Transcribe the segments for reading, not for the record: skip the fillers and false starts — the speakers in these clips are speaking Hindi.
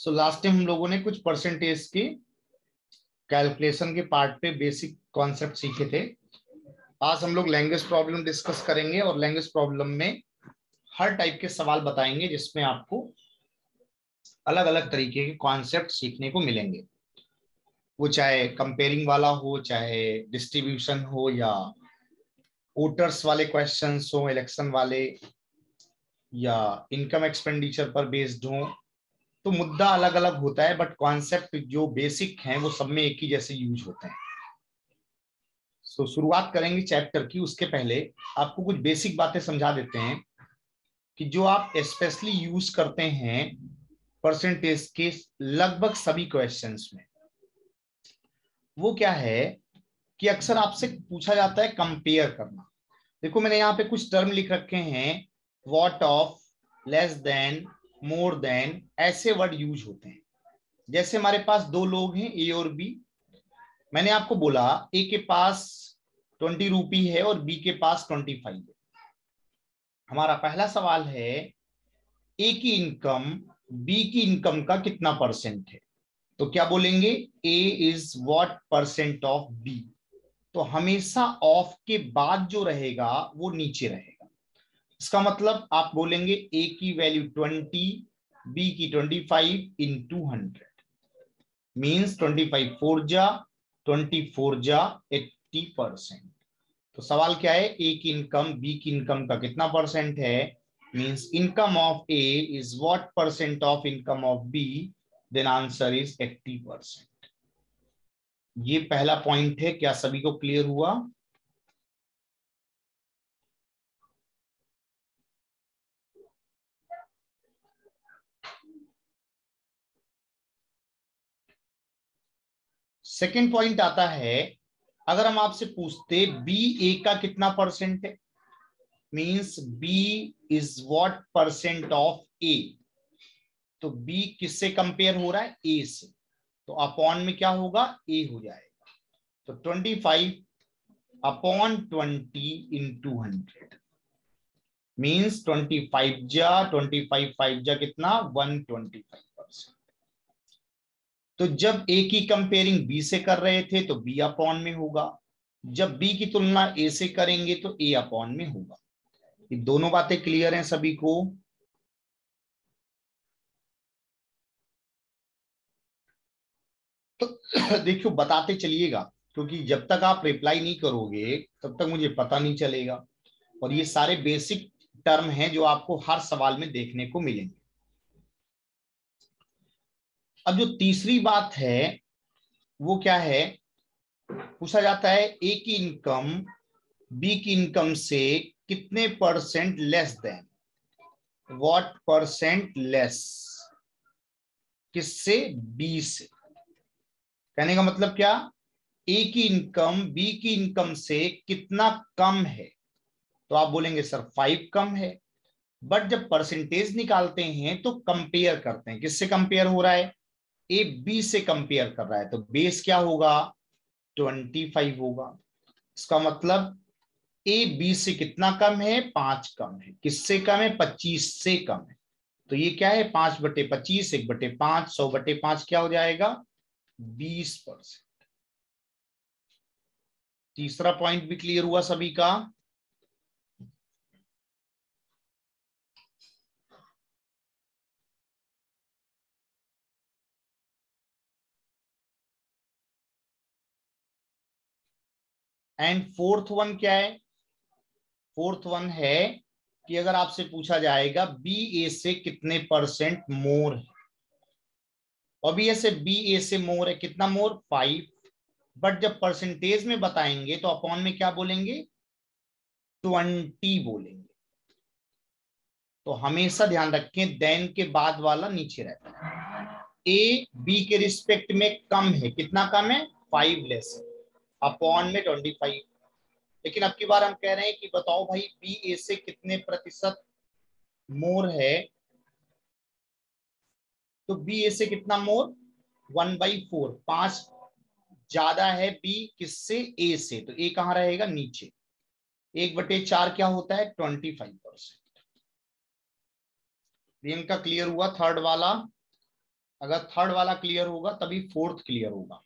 सो लास्ट टाइम हम लोगों ने कुछ परसेंटेज के कैलकुलेशन के पार्ट पे बेसिक कॉन्सेप्ट सीखे थे। आज हम लोग लैंग्वेज प्रॉब्लम डिस्कस करेंगे और लैंग्वेज प्रॉब्लम में हर टाइप के सवाल बताएंगे जिसमें आपको अलग अलग तरीके के कॉन्सेप्ट सीखने को मिलेंगे। वो चाहे कंपेयरिंग वाला हो, चाहे डिस्ट्रीब्यूशन हो, या वोटर्स वाले क्वेश्चंस हो, इलेक्शन वाले, या इनकम एक्सपेंडिचर पर बेस्ड हो। तो मुद्दा अलग अलग होता है बट कॉन्सेप्ट जो बेसिक हैं वो सब में एक ही जैसे यूज होते हैं। तो शुरुआत करेंगे चैप्टर की। उसके पहले आपको कुछ बेसिक बातें समझा देते हैं कि जो आप स्पेशली यूज करते हैं परसेंटेज के लगभग सभी क्वेश्चंस में। वो क्या है कि अक्सर आपसे पूछा जाता है कंपेयर करना। देखो मैंने यहाँ पे कुछ टर्म लिख रखे हैं, what of, less than, more than, ऐसे वर्ड यूज होते हैं। जैसे हमारे पास दो लोग हैं ए और बी। मैंने आपको बोला ए के पास 20 रुपी है और बी के पास 25 है। हमारा पहला सवाल है ए की इनकम बी की इनकम का कितना परसेंट है। तो क्या बोलेंगे, A is what percent of B. तो हमेशा ऑफ के बाद जो रहेगा वो नीचे रहेगा। इसका मतलब आप बोलेंगे ए की वैल्यू 20, बी की 25 इन 200 मीन्स 25 4 जा 24 जा 80%। तो सवाल क्या है, ए की इनकम बी की इनकम का कितना परसेंट है। Means income of A is what percent of income of B, then answer is 80%। ये पहला पॉइंट है। क्या सभी को क्लियर हुआ? सेकेंड पॉइंट आता है, अगर हम आपसे पूछते बी ए का कितना परसेंट है, means B is what percent of A. तो बी किससे कंपेयर हो रहा है, ए से। तो अपॉन में क्या होगा, ए हो जाएगा। तो 25 अपॉन 20 इन 200 मीन्स 25 जा 25 5 जा कितना 125%। तो जब ए की कंपेयरिंग बी से कर रहे थे तो बी अपॉन में होगा, जब बी की तुलना ए से करेंगे तो ए अपॉन में होगा। ये दोनों बातें क्लियर हैं सभी को? तो देखियो बताते चलिएगा, क्योंकि जब तक आप रिप्लाई नहीं करोगे तब तक मुझे पता नहीं चलेगा। और ये सारे बेसिक टर्म हैं जो आपको हर सवाल में देखने को मिलेंगे। अब जो तीसरी बात है वो क्या है, पूछा जाता है ए की इनकम बी की इनकम से कितने percent less than, what percent less, किससे, बी से। कहने का मतलब क्या, ए की इनकम बी की इनकम से कितना कम है। तो आप बोलेंगे सर 5 कम है। बट जब परसेंटेज निकालते हैं तो कंपेयर करते हैं, किससे कंपेयर हो रहा है, ए बी से कंपेयर कर रहा है। तो बेस क्या होगा, 25 होगा। इसका मतलब ए बी से कितना कम है, 5 कम है। किससे कम है, 25 से कम है। तो ये क्या है, 5/25 1/5 100/5 क्या हो जाएगा, 20%। तीसरा पॉइंट भी क्लियर हुआ सभी का? एंड फोर्थ वन क्या है, फोर्थ वन है कि अगर आपसे पूछा जाएगा बी ए से कितने परसेंट मोर है। ऑब्वियस है बी ए से मोर है, कितना मोर, 5। बट जब परसेंटेज में बताएंगे तो अपॉन में क्या बोलेंगे, 20 बोलेंगे। तो हमेशा ध्यान रखें देन के बाद वाला नीचे रहता है। ए बी के रिस्पेक्ट में कम है, कितना कम है, 5 लेस है, अपॉन में 25। लेकिन अब की बार हम कह रहे हैं कि बताओ भाई बी ए से कितने प्रतिशत मोर है। तो बी ए से कितना मोर, 1/4, 5 ज्यादा है बी किससे, ए से। तो ए कहां रहेगा, नीचे। 1/4 क्या होता है, 25%। प्रियंका क्लियर हुआ थर्ड वाला? अगर थर्ड वाला क्लियर होगा तभी फोर्थ क्लियर होगा।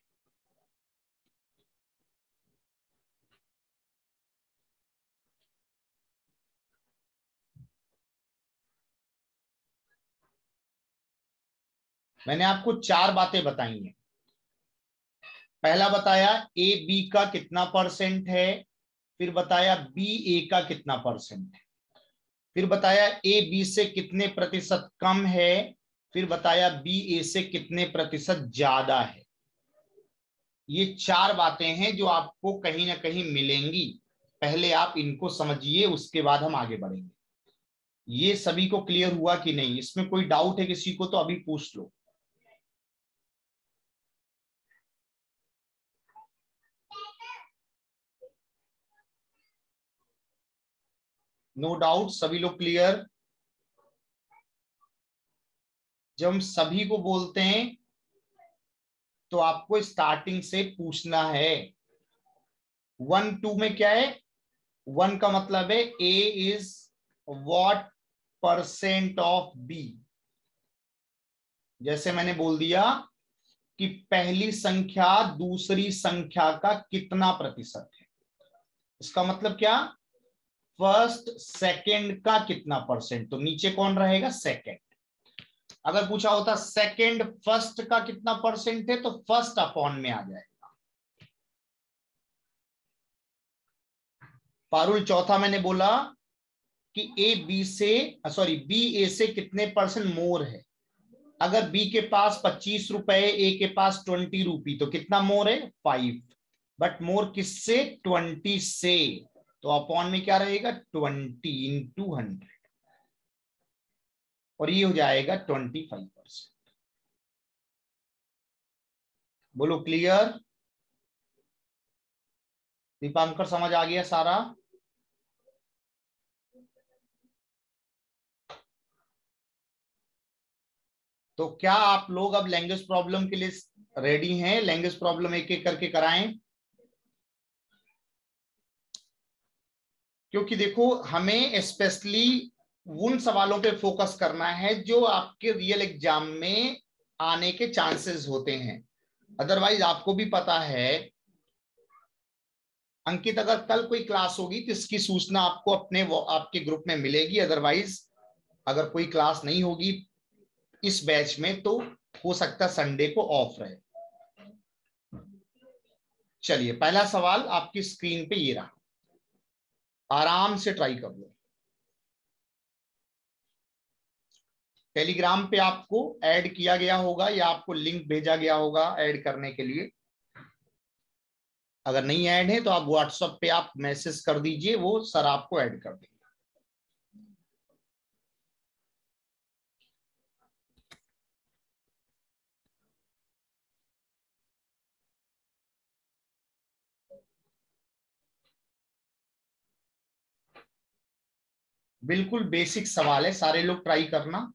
मैंने आपको 4 बातें बताई हैं। पहला बताया ए बी का कितना परसेंट है, फिर बताया बी ए का कितना परसेंट है, फिर बताया ए बी से कितने प्रतिशत कम है, फिर बताया बी ए से कितने प्रतिशत ज्यादा है। ये 4 बातें हैं जो आपको कहीं ना कहीं मिलेंगी। पहले आप इनको समझिए, उसके बाद हम आगे बढ़ेंगे। ये सभी को क्लियर हुआ कि नहीं? इसमें कोई डाउट है किसी को तो अभी पूछ लो। नो डाउट, सभी लोग क्लियर? जब हम सभी को बोलते हैं तो आपको स्टार्टिंग से पूछना है। 1 2 में क्या है? 1 का मतलब है A is what percent of B. जैसे मैंने बोल दिया कि पहली संख्या दूसरी संख्या का कितना प्रतिशत है, इसका मतलब क्या? फर्स्ट सेकंड का कितना परसेंट, तो नीचे कौन रहेगा? सेकंड। अगर पूछा होता सेकंड फर्स्ट का कितना परसेंट है तो फर्स्ट अपॉन में आ जाएगा। पारुल, चौथा मैंने बोला कि ए बी से बी ए से कितने परसेंट मोर है। अगर बी के पास 25 रुपए, ए के पास 20 रुपी, तो कितना मोर है? 5। बट मोर किससे? 20 से। तो अपॉन में क्या रहेगा? 20 इंटू 100, और ये हो जाएगा 25%। बोलो क्लियर? दीपांकर, समझ आ गया सारा? तो क्या आप लोग अब लैंग्वेज प्रॉब्लम के लिए रेडी हैं? लैंग्वेज प्रॉब्लम एक एक करके कराएं, क्योंकि देखो हमें स्पेशली उन सवालों पे फोकस करना है जो आपके रियल एग्जाम में आने के चांसेस होते हैं। अदरवाइज आपको भी पता है अंकित, अगर कल कोई क्लास होगी तो इसकी सूचना आपको अपने आपके ग्रुप में मिलेगी। अदरवाइज अगर कोई क्लास नहीं होगी इस बैच में तो हो सकता है संडे को ऑफ रहे। चलिए, पहला सवाल आपकी स्क्रीन पे ये रहा, आराम से ट्राई कर लो। टेलीग्राम पे आपको ऐड किया गया होगा या आपको लिंक भेजा गया होगा ऐड करने के लिए। अगर नहीं ऐड है तो आप व्हाट्सएप पे आप मैसेज कर दीजिए, वो सर आपको ऐड कर देंगे। बिल्कुल बेसिक सवाल है, सारे लोग ट्राई करना।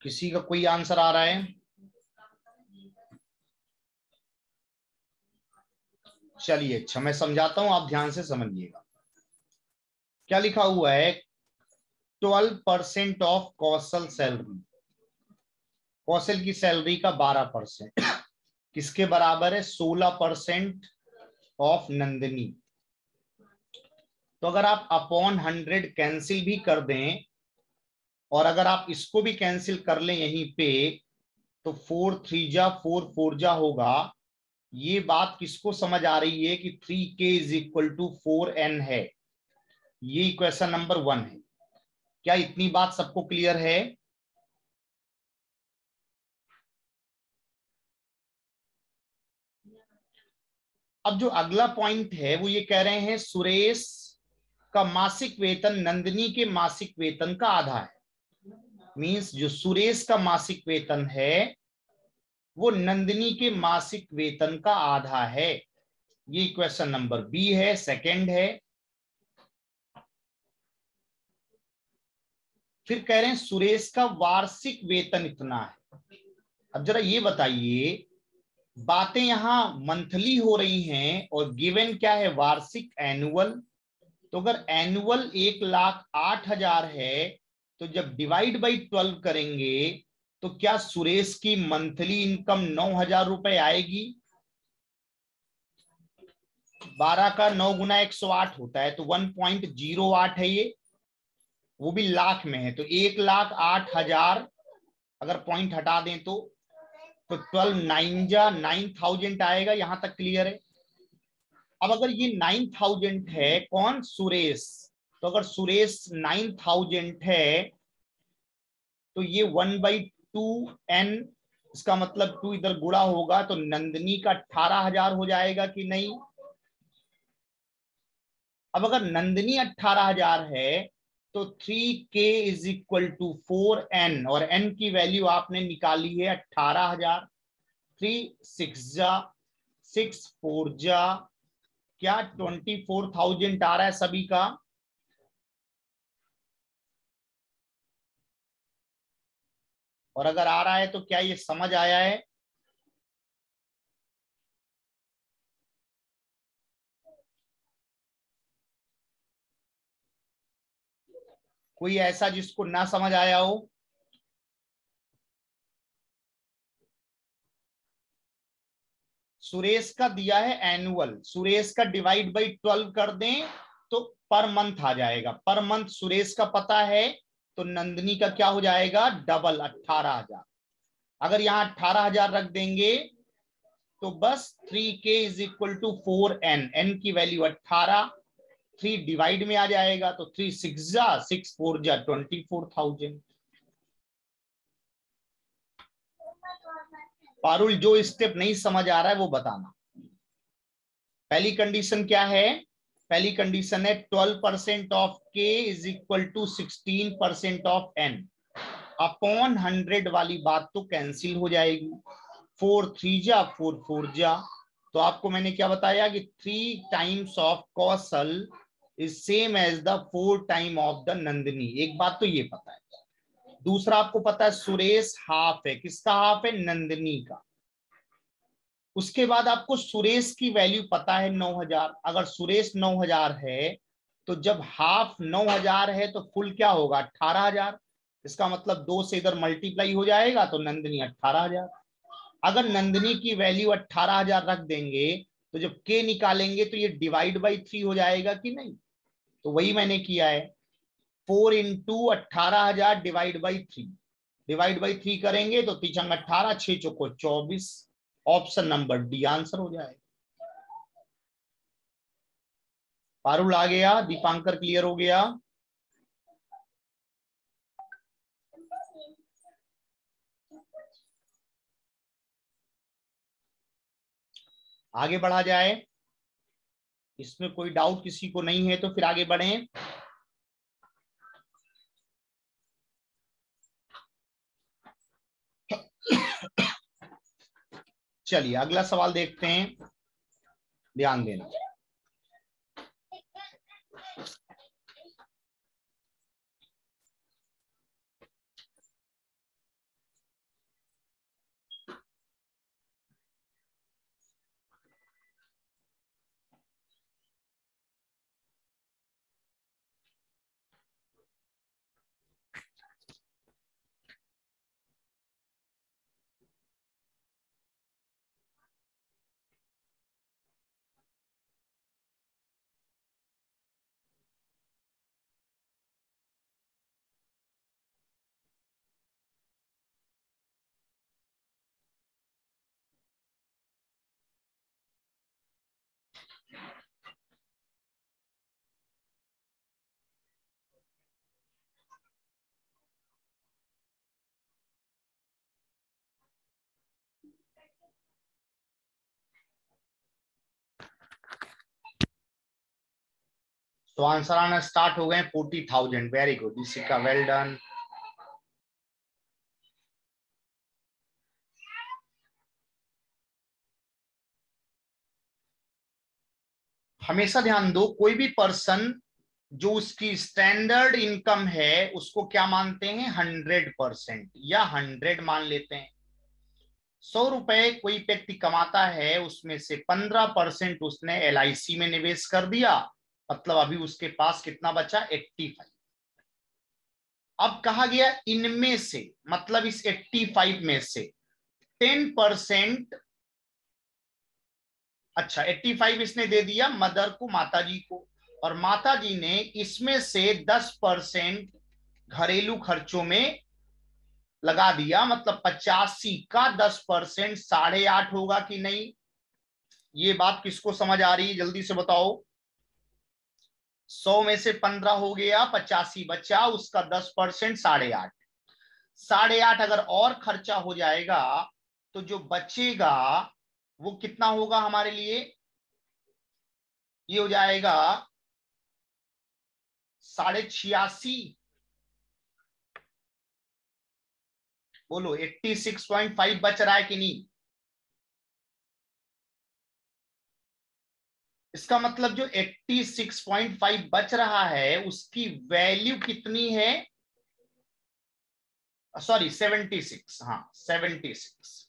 किसी का कोई आंसर आ रहा है? चलिए, अच्छा मैं समझाता हूं, आप ध्यान से समझिएगा। क्या लिखा हुआ है? 12% ऑफ कौशल सैलरी, कौशल की सैलरी का 12% किसके बराबर है? 16% ऑफ नंदिनी। तो अगर आप अपॉन 100 कैंसिल भी कर दें और अगर आप इसको भी कैंसिल कर लें यहीं पे, तो 4 3 जा 4 4 जा होगा। ये बात किसको समझ आ रही है कि 3k is equal to 4n है? ये इक्वेशन नंबर 1 है। क्या इतनी बात सबको क्लियर है? अब जो अगला पॉइंट है वो ये कह रहे हैं सुरेश का मासिक वेतन नंदिनी के मासिक वेतन का आधा है। मींस जो सुरेश का मासिक वेतन है वो नंदिनी के मासिक वेतन का आधा है। ये क्वेश्चन नंबर बी है, सेकंड है। फिर कह रहे हैं सुरेश का वार्षिक वेतन इतना है। अब जरा ये बताइए, बातें यहां मंथली हो रही हैं और गिवन क्या है, वार्षिक, एनुअल। तो अगर एनुअल 1,08,000 है तो जब डिवाइड बाई 12 करेंगे तो क्या सुरेश की मंथली इनकम 9,000 रुपए आएगी? 12 का 9 गुना 108 होता है तो 1.08 है ये, वो भी लाख में है। तो 1,08,000 अगर पॉइंट हटा दें तो 12 9 जा 9,000 आएगा। यहां तक क्लियर है? अब अगर ये 9,000 है, कौन, सुरेश, तो अगर सुरेश 9,000 है तो ये 1/2n, इसका मतलब 2 इधर गुणा होगा तो नंदिनी का 18,000 हो जाएगा कि नहीं? अब अगर नंदिनी 18,000 है तो 3k is equal to 4n, और n की वैल्यू आपने निकाली है 18,000। 3 6 जा 6 4 जा क्या 24,000 आ रहा है सभी का? और अगर आ रहा है तो क्या ये समझ आया है? कोई ऐसा जिसको ना समझ आया हो? सुरेश का दिया है एनुअल, सुरेश का डिवाइड बाई 12 कर दें तो पर मंथ आ जाएगा। पर मंथ सुरेश का पता है तो नंदिनी का क्या हो जाएगा, डबल, 18,000। अगर यहां 18,000 रख देंगे तो बस 3k is equal to 4n, n की वैल्यू 18, 3 डिवाइड में आ जाएगा तो 3 6 जा 6 4 जा 24,000। पारुल, जो स्टेप नहीं समझ आ रहा है वो बताना। पहली कंडीशन क्या है? पहली कंडीशन है 12% of k is equal to 16% of n। Upon 100 वाली बात तो कैंसिल हो जाएगी। 4 3 जा 4 4 जा, तो आपको मैंने क्या बताया कि 3 times of Kaushal is same as the 4 time of the Nandini. एक बात तो ये पता है। दूसरा आपको पता है सुरेश हाफ है, किसका हाफ है, नंदिनी का। उसके बाद आपको सुरेश की वैल्यू पता है 9,000। अगर सुरेश 9,000 है तो जब हाफ 9,000 है तो फुल क्या होगा, 18,000। इसका मतलब 2 से इधर मल्टीप्लाई हो जाएगा तो नंदिनी 18,000। अगर नंदिनी की वैल्यू 18,000 रख देंगे तो जब के निकालेंगे तो ये डिवाइड बाई 3 हो जाएगा कि नहीं? तो वही मैंने किया है, 4 into 18,000 divide by 3। Divide by 3 करेंगे तो 3 18, 6 चौको 24। ऑप्शन नंबर डी आंसर हो जाएगा। पारुल आ गया, दीपांकर क्लियर हो गया। आगे बढ़ा जाए, इसमें कोई डाउट किसी को नहीं है तो फिर आगे बढ़ें। चलिए अगला सवाल देखते हैं, ध्यान देना। तो आंसर आना स्टार्ट हो गए 40,000। Very good Ishika, well done. हमेशा ध्यान दो, कोई भी पर्सन जो उसकी स्टैंडर्ड इनकम है उसको क्या मानते हैं, 100% या 100 मान लेते हैं। 100 रुपए कोई व्यक्ति कमाता है, उसमें से 15% उसने LIC में निवेश कर दिया, मतलब अभी उसके पास कितना बचा, 85। अब कहा गया इनमें से, मतलब इस 85 में से 10%, अच्छा 85 इसने दे दिया मदर को, माता जी को, और माता जी ने इसमें से 10% घरेलू खर्चों में लगा दिया, मतलब 85 का 10% 8.5 होगा कि नहीं। ये बात किसको समझ आ रही है, जल्दी से बताओ। 100 में से 15 हो गया, 85 बचा, उसका 10% 8.5। 8.5 अगर और खर्चा हो जाएगा तो जो बचेगा वो कितना होगा हमारे लिए, ये हो जाएगा 86.5। बोलो 86.5 बच रहा है कि नहीं। इसका मतलब जो 86.5 बच रहा है उसकी वैल्यू कितनी है, सॉरी 76, हाँ 76,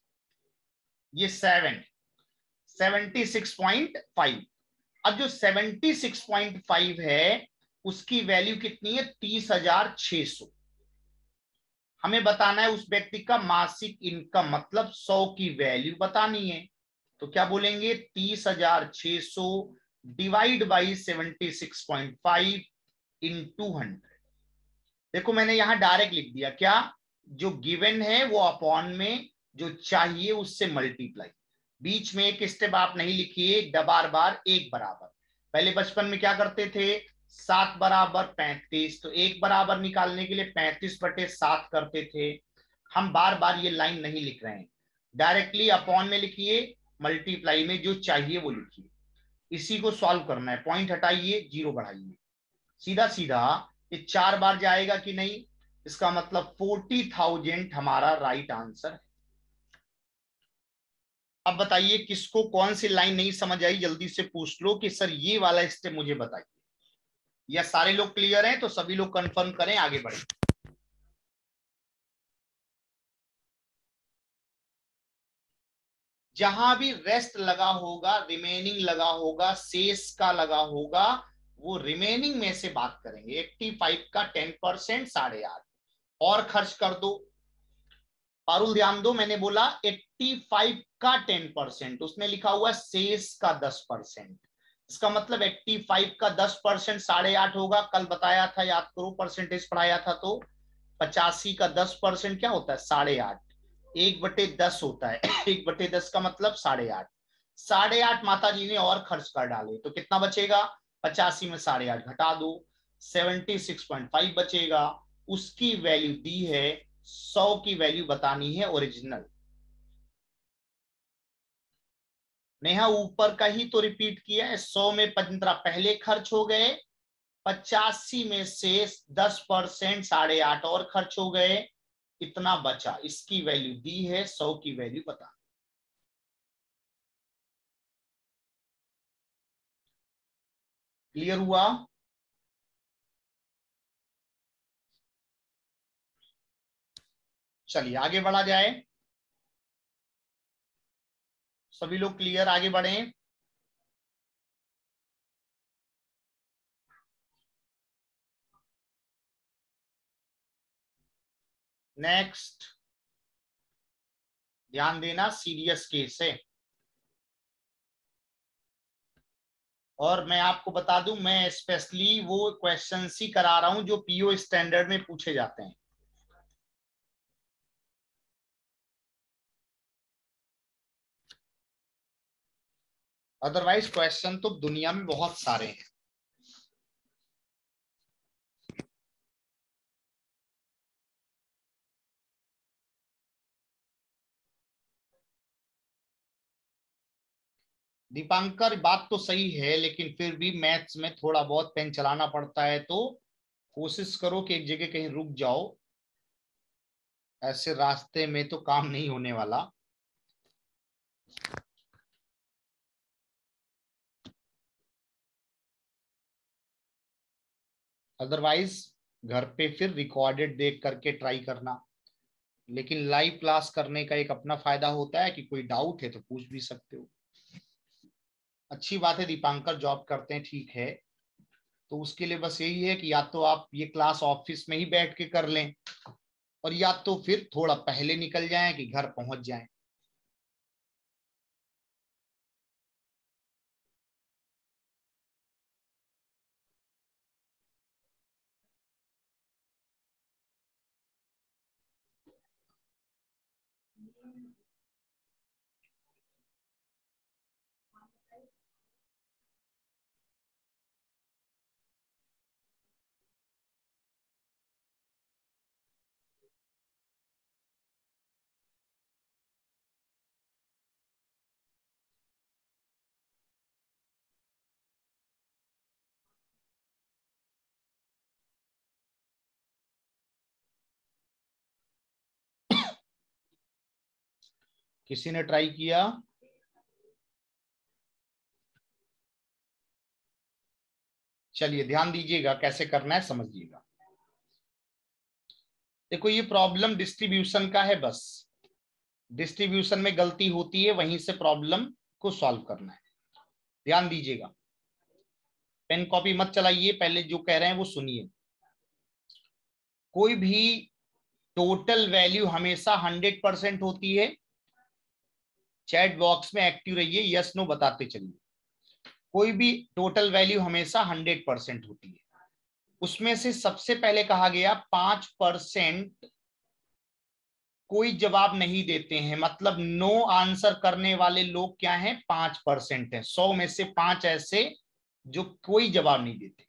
ये 76.5। अब जो 76.5 है उसकी वैल्यू कितनी है, 30,600। हमें बताना है उस व्यक्ति का मासिक इनकम, मतलब 100 की वैल्यू बतानी है। तो क्या बोलेंगे, 30,600 डिवाइड बाई 76.5 इंटू 100। देखो मैंने यहां डायरेक्ट लिख दिया, क्या जो गिवन है वो अपॉन में, जो चाहिए उससे मल्टीप्लाई। बीच में एक स्टेप आप नहीं लिखिए, बार बार एक बराबर। पहले बचपन में क्या करते थे, 7 बराबर 35, तो एक बराबर निकालने के लिए 35/7 करते थे। हम बार बार ये लाइन नहीं लिख रहे हैं, डायरेक्टली अपॉन में लिखिए, मल्टीप्लाई में जो चाहिए वो लिखिए। इसी को सॉल्व करना है, पॉइंट हटाइए, जीरो बढ़ाइए, सीधा सीधा ये 4 बार जाएगा कि नहीं। इसका मतलब 40,000 हमारा राइट आंसर है। अब बताइए किसको कौन सी लाइन नहीं समझ आई, जल्दी से पूछ लो कि सर ये वाला स्टेप मुझे बताइए। या सारे लोग क्लियर हैं, तो सभी लोग कंफर्म करें, आगे बढ़े। जहां भी रेस्ट लगा होगा, रिमेनिंग लगा होगा, शेष का लगा होगा, वो रिमेनिंग में से बात करेंगे। 85 का 10% 8.5 और खर्च कर दो। पारुल ध्यान दो, मैंने बोला 85 का 10%, उसने लिखा हुआ शेष का 10%। इसका मतलब 85 का 10% 8.5 होगा। कल बताया था, याद करो, परसेंटेज पढ़ाया था तो 85 का 10% क्या होता है, 8.5। 1/10 होता है 1/10 का मतलब 8.5। 8.5 माता जी ने और खर्च कर डाले तो कितना बचेगा, 85 में 8.5 घटा दो, 76.5 बचेगा। उसकी वैल्यू दी है, 100 की वैल्यू बतानी है ओरिजिनल। नेहा ऊपर का ही तो रिपीट किया है, 100 में 15 पहले खर्च हो गए, 85 में से 10% 8.5 और खर्च हो गए, कितना बचा, इसकी वैल्यू दी है, 100 की वैल्यू बता। क्लियर हुआ। चलिए आगे बढ़ा जाए, सभी लोग क्लियर, आगे बढ़े। नेक्स्ट, ध्यान देना, सीरियस केस है। और मैं आपको बता दूं, मैं स्पेशली वो क्वेश्चंस ही करा रहा हूं जो PO स्टैंडर्ड में पूछे जाते हैं। अदरवाइज क्वेश्चन तो दुनिया में बहुत सारे हैं। दीपांकर बात तो सही है, लेकिन फिर भी मैथ्स में थोड़ा बहुत पेन चलाना पड़ता है, तो कोशिश करो कि एक जगह कहीं रुक जाओ, ऐसे रास्ते में तो काम नहीं होने वाला। अदरवाइज घर पे फिर रिकॉर्डेड देख करके ट्राई करना, लेकिन लाइव क्लास करने का एक अपना फायदा होता है कि कोई डाउट है तो पूछ भी सकते हो। अच्छी बात है दीपांकर, जॉब करते हैं, ठीक है, तो उसके लिए बस यही है कि या तो आप ये क्लास ऑफिस में ही बैठ के कर लें, और या तो फिर थोड़ा पहले निकल जाएं कि घर पहुंच जाएं। किसी ने ट्राई किया? चलिए ध्यान दीजिएगा, कैसे करना है समझिएगा। देखो ये प्रॉब्लम डिस्ट्रीब्यूशन का है, बस डिस्ट्रीब्यूशन में गलती होती है, वहीं से प्रॉब्लम को सॉल्व करना है। ध्यान दीजिएगा, पेन कॉपी मत चलाइए, पहले जो कह रहे हैं वो सुनिए। कोई भी टोटल वैल्यू हमेशा 100% होती है। चैट बॉक्स में एक्टिव रहिए, यस नो बताते चलिए। कोई भी टोटल वैल्यू हमेशा 100% होती है। उसमें से सबसे पहले कहा गया 5% कोई जवाब नहीं देते हैं, मतलब नो आंसर करने वाले लोग क्या हैं, 5% है। 100 में से 5 ऐसे जो कोई जवाब नहीं देते।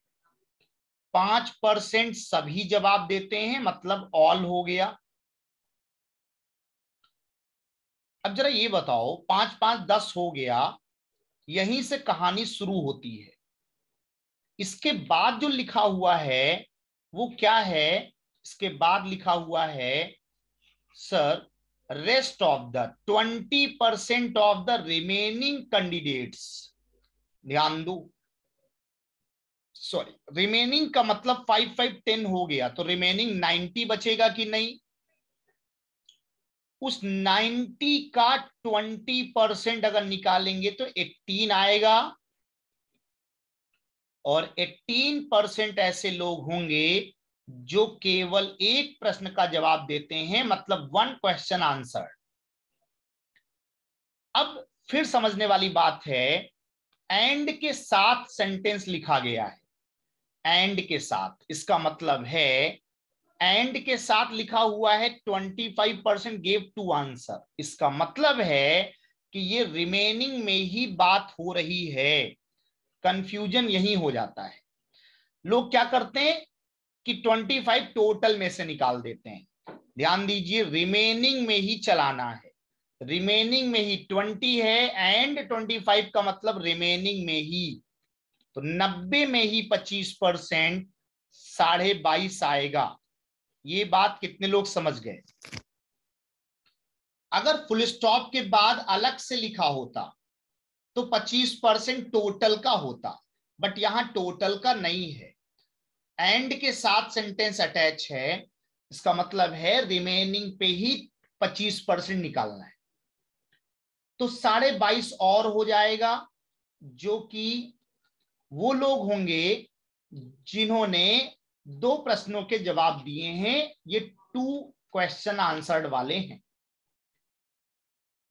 5% सभी जवाब देते हैं, मतलब ऑल हो गया। अब जरा ये बताओ, 5 5 10 हो गया, यहीं से कहानी शुरू होती है। इसके बाद जो लिखा हुआ है वो क्या है? इसके बाद लिखा हुआ है sir, rest of the 20% of the remaining candidates. ध्यान दो, सॉरी, रिमेनिंग का मतलब 5 5 10 हो गया, तो रिमेनिंग 90 बचेगा कि नहीं? उस 90 का 20% अगर निकालेंगे तो 18 आएगा, और 18% ऐसे लोग होंगे जो केवल एक प्रश्न का जवाब देते हैं, मतलब 1 क्वेश्चन आंसर। अब फिर समझने वाली बात है, एंड के साथ सेंटेंस लिखा गया है। एंड के साथ, इसका मतलब है एंड के साथ लिखा हुआ है 25% गेव टू आंसर। इसका मतलब है कि ये रिमेनिंग में ही बात हो रही है। कंफ्यूजन यही हो जाता है। लोग क्या करते हैं कि 25 टोटल में से निकाल देते हैं। ध्यान दीजिए, रिमेनिंग में ही चलाना है। रिमेनिंग में ही 20 है, एंड 25 का मतलब रिमेनिंग में ही, तो 90 में ही 25% 22.5 आएगा। ये बात कितने लोग समझ गए? अगर फुल स्टॉप के बाद अलग से लिखा होता तो 25% टोटल का होता, बट यहां टोटल का नहीं है, एंड के साथ सेंटेंस अटैच है। इसका मतलब है रिमेनिंग पे ही 25% निकालना है, तो 22.5 और हो जाएगा, जो कि वो लोग होंगे जिन्होंने 2 प्रश्नों के जवाब दिए हैं। ये 2 क्वेश्चन आंसर्ड वाले हैं।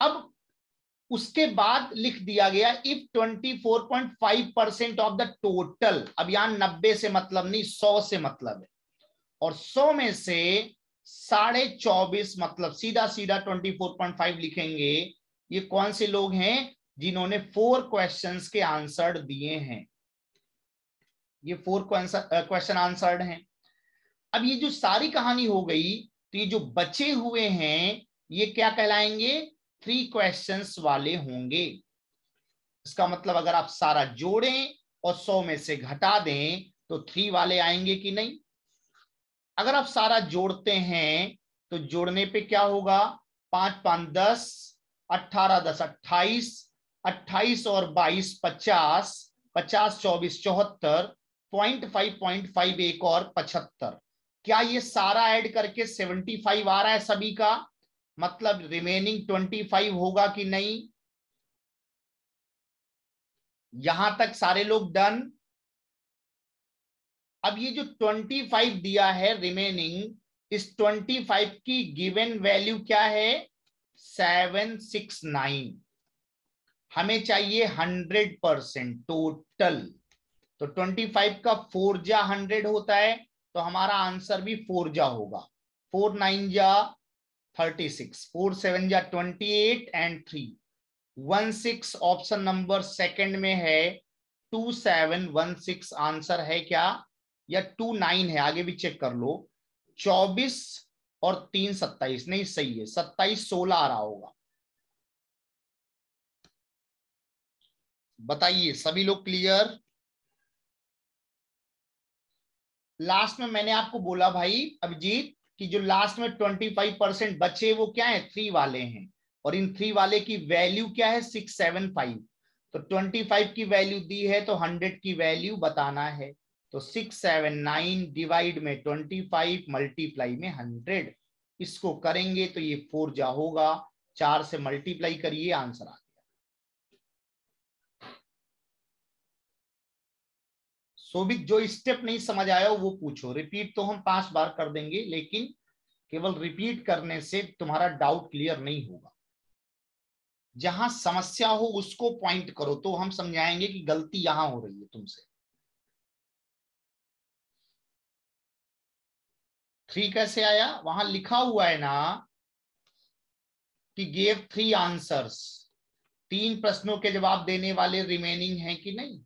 अब उसके बाद लिख दिया गया इफ 24.5% ऑफ द टोटल। अब यहां 90 से मतलब नहीं, 100 से मतलब है, और 100 में से 24.5 मतलब सीधा सीधा 24.5 लिखेंगे। ये कौन से लोग हैं? जिन्होंने 4 क्वेश्चंस के आंसर दिए हैं। ये 4 क्वेश्चन आंसर्ड हैं। अब ये जो सारी कहानी हो गई, तो ये जो बचे हुए हैं ये क्या कहलाएंगे? 3 क्वेश्चंस वाले होंगे। इसका मतलब अगर आप सारा जोड़ें और 100 में से घटा दें तो 3 वाले आएंगे कि नहीं। अगर आप सारा जोड़ते हैं तो जोड़ने पे क्या होगा, 5 5 10, 18 10 28, 28 और 22 50, 50 24 74, 0.5 एक और 75। क्या ये सारा ऐड करके 75 आ रहा है सभी का, मतलब रिमेनिंग 25 होगा कि नहीं। यहां तक सारे लोग डन। अब ये जो 25 दिया है रिमेनिंग, इस 25 की गिवन वैल्यू क्या है, 769। हमें चाहिए 100% टोटल। तो 25 का 4 जा 100 होता है, तो हमारा आंसर भी 4 जा होगा। 4 9 जा 36, 4 7 जा 28 एंड 3 16। ऑप्शन नंबर सेकंड में है 2716 आंसर है क्या, या 29 है, आगे भी चेक कर लो। 24 और 3 27, नहीं सही है, 27 16 आ रहा होगा। बताइए सभी लोग क्लियर। लास्ट में मैंने आपको बोला भाई अभिजीत कि जो लास्ट में 25% बचे वो क्या है, 3 वाले हैं, और इन 3 वाले की वैल्यू क्या है, 675। तो 25 की वैल्यू दी है तो 100 की वैल्यू बताना है। तो 679 डिवाइड में 25 मल्टीप्लाई में 100, इसको करेंगे तो ये 4 जा होगा, 4 से मल्टीप्लाई करिए, आंसर आ। सोभिक जो स्टेप नहीं समझ आया वो पूछो, रिपीट तो हम 5 बार कर देंगे, लेकिन केवल रिपीट करने से तुम्हारा डाउट क्लियर नहीं होगा। जहां समस्या हो उसको पॉइंट करो तो हम समझाएंगे कि गलती यहां हो रही है तुमसे। 3 कैसे आया, वहां लिखा हुआ है ना कि गेव 3 आंसर्स, 3 प्रश्नों के जवाब देने वाले रिमेनिंग हैं कि नहीं।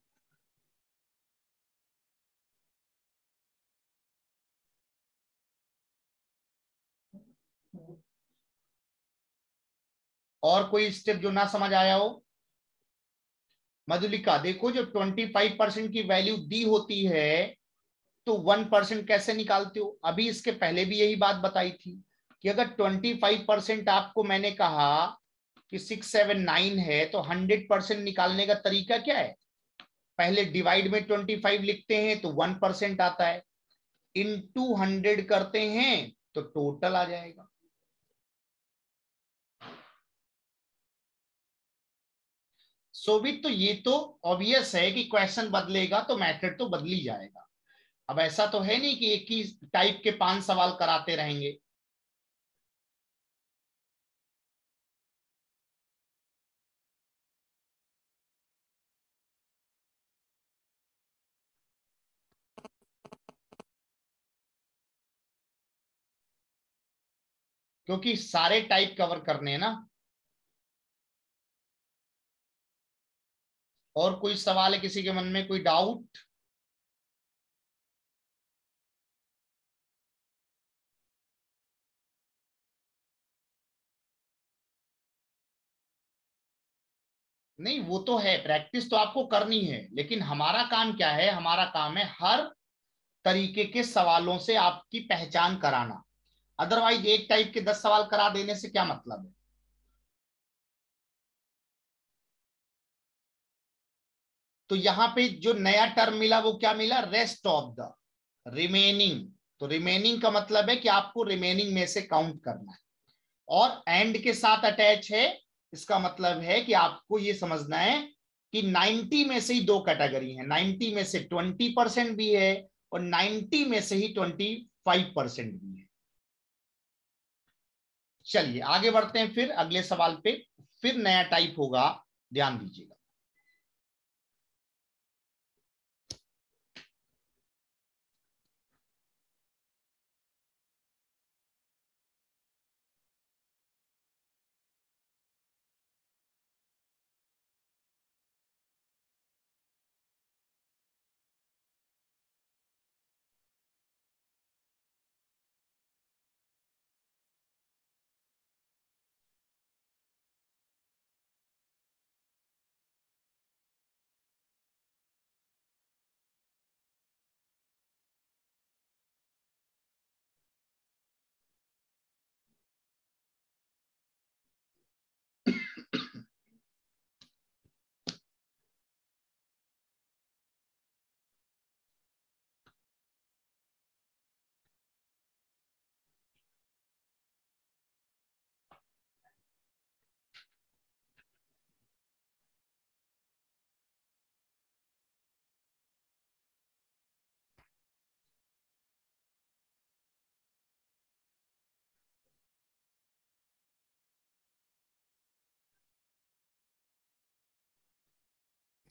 और कोई स्टेप जो ना समझ आया हो। मधुलिका देखो, जब 25% की वैल्यू दी होती है तो 1% कैसे निकालते हो, अभी इसके पहले भी यही बात बताई थी कि अगर 25% आपको मैंने कहा कि 679 है तो 100% निकालने का तरीका क्या है, पहले डिवाइड में 25 लिखते हैं तो 1% आता है, इनटू 100 करते हैं तो टोटल आ जाएगा। सो भी तो ये तो ऑब्वियस है कि क्वेश्चन बदलेगा तो मेथड तो बदल ही जाएगा। अब ऐसा तो है नहीं कि एक ही टाइप के 5 सवाल कराते रहेंगे। क्योंकि सारे टाइप कवर करने हैं ना। और कोई सवाल है किसी के मन में, कोई डाउट। नहीं वो तो है, प्रैक्टिस तो आपको करनी है, लेकिन हमारा काम क्या है, हमारा काम है हर तरीके के सवालों से आपकी पहचान कराना। अदरवाइज एक टाइप के 10 सवाल करा देने से क्या मतलब है। तो यहाँ पे जो नया टर्म मिला वो क्या मिला, रेस्ट ऑफ द रिमेनिंग। तो रिमेनिंग का मतलब है कि आपको रिमेनिंग में से काउंट करना है, और एंड के साथ अटैच है, इसका मतलब है कि आपको ये समझना है कि 90 में से ही 2 कैटेगरी है, 90 में से 20% भी है और 90 में से ही 25% भी है। चलिए आगे बढ़ते हैं फिर अगले सवाल पे, फिर नया टाइप होगा, ध्यान दीजिएगा।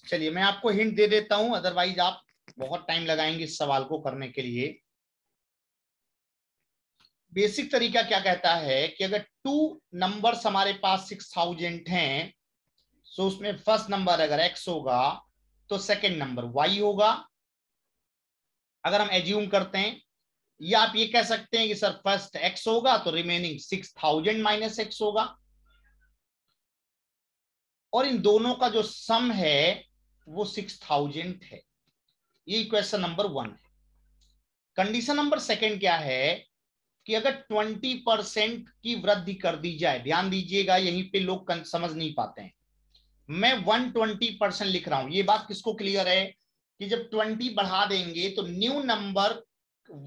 चलिए मैं आपको हिंट दे देता हूं, अदरवाइज आप बहुत टाइम लगाएंगे इस सवाल को करने के लिए। बेसिक तरीका क्या कहता है कि अगर टू नंबर्स हमारे पास 6000 हैं, तो उसमें फर्स्ट नंबर अगर x होगा तो सेकंड नंबर y होगा, अगर हम एज्यूम करते हैं। या आप ये कह सकते हैं कि सर फर्स्ट x होगा तो रिमेनिंग 6000 माइनस x होगा, और इन दोनों का जो सम है वो 6000 है। ये इक्वेशन नंबर 1 है। कंडीशन नंबर सेकंड क्या है कि अगर 20% की वृद्धि कर दी जाए, ध्यान दीजिएगा यहीं पे लोग समझ नहीं पाते हैं। मैं 120% लिख रहा हूं, ये बात किसको क्लियर है कि जब 20 बढ़ा देंगे तो न्यू नंबर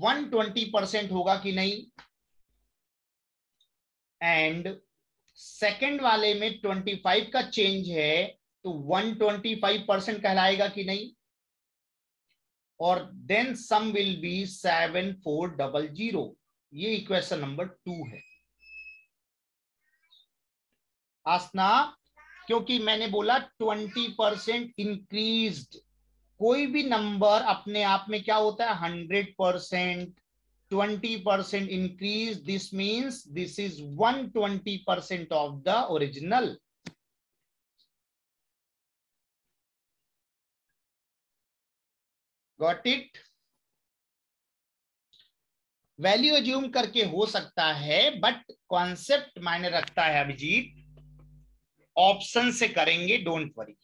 120% होगा कि नहीं, एंड सेकंड वाले में 25 का चेंज है तो 125% कहलाएगा कि नहीं, और देन सम विल बी 7400। ये इक्वेशन नंबर 2 है। आसना, क्योंकि मैंने बोला 20% इंक्रीज्ड, कोई भी नंबर अपने आप में क्या होता है 100%, 20% increase, this means this is 120% of the original. Got it. Value assume करके हो सकता है, बट कॉन्सेप्ट मायने रखता है अभिजीत। ऑप्शन से करेंगे, डोंट वरी।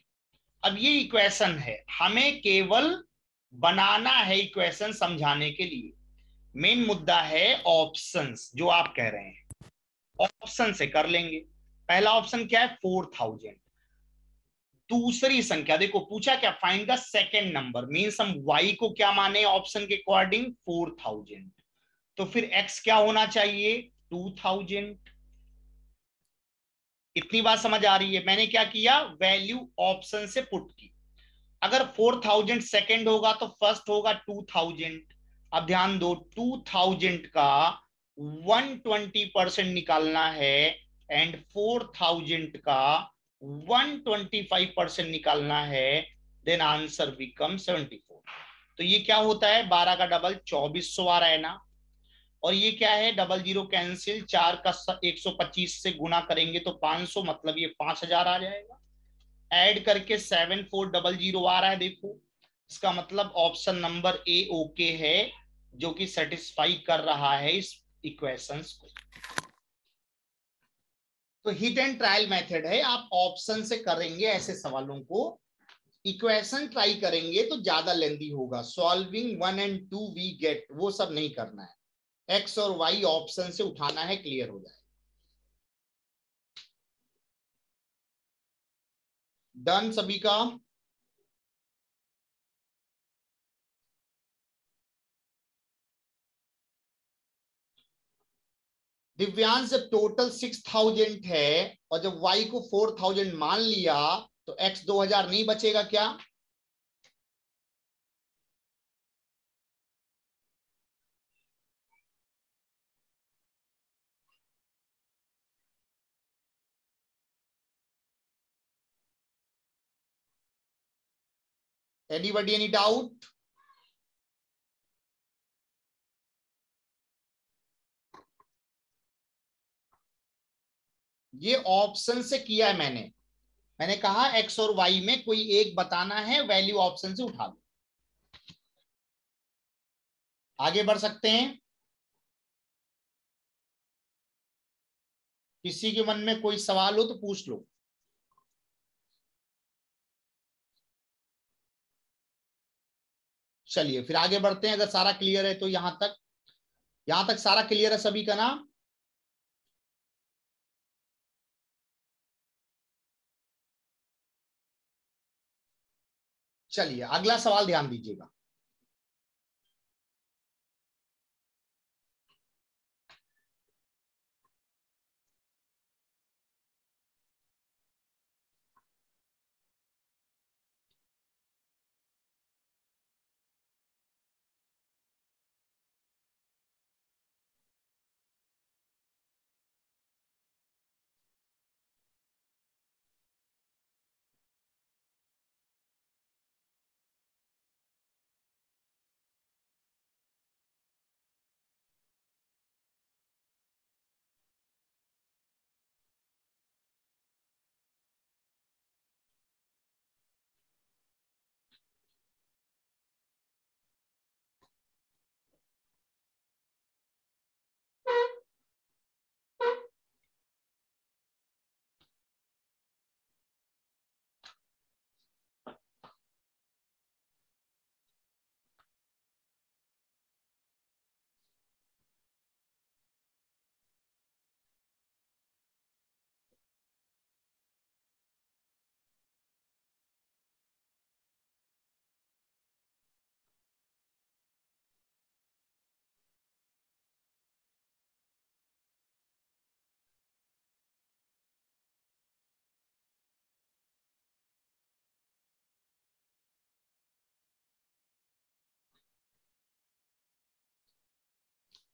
अब ये इक्वेशन है, हमें केवल बनाना है इक्वेशन समझाने के लिए। मेन मुद्दा है ऑप्शंस, जो आप कह रहे हैं ऑप्शन से कर लेंगे। पहला ऑप्शन क्या है 4000। दूसरी संख्या देखो पूछा क्या, find the second number, means हम y को क्या माने ऑप्शन के अकॉर्डिंग 4000, तो फिर x क्या होना चाहिए 2000। इतनी बात समझ आ रही है। मैंने क्या किया, वैल्यू ऑप्शन से पुट की। अगर 4000 सेकेंड होगा तो फर्स्ट होगा 2000। अब ध्यान दो, 2000 का 120% निकालना है, एंड 4000 का 125% निकालना है, देन आंसर बिकम 74। तो ये क्या होता है, 12 का डबल 2400 आ रहा है ना, और ये क्या है डबल जीरो कैंसिल, 4 का 125 से गुना करेंगे तो 500, मतलब ये 5000 आ जाएगा। ऐड करके 7400 आ रहा है, देखो इसका मतलब ऑप्शन नंबर ए ओके है, जो कि सेटिस्फाई कर रहा है इस इक्वेशंस को। तो हिट एंड ट्रायल मेथड है, आप ऑप्शन से करेंगे ऐसे सवालों को। इक्वेशन ट्राई करेंगे तो ज्यादा लेंदी होगा, सॉल्विंग 1 एंड 2 वी गेट, वो सब नहीं करना है। एक्स और वाई ऑप्शन से उठाना है, क्लियर हो जाए। डन सभी का। दिव्यांश, जब टोटल 6000 है और जब y को 4000 मान लिया तो x 2000 नहीं बचेगा क्या? Anybody any doubt? ये ऑप्शन से किया है मैंने। मैंने कहा x और y में कोई एक बताना है, वैल्यू ऑप्शन से उठा लो। आगे बढ़ सकते हैं। किसी के मन में कोई सवाल हो तो पूछ लो। चलिए फिर आगे बढ़ते हैं, अगर सारा क्लियर है तो। यहां तक सारा क्लियर है सभी का नाम? चलिए अगला सवाल ध्यान दीजिएगा।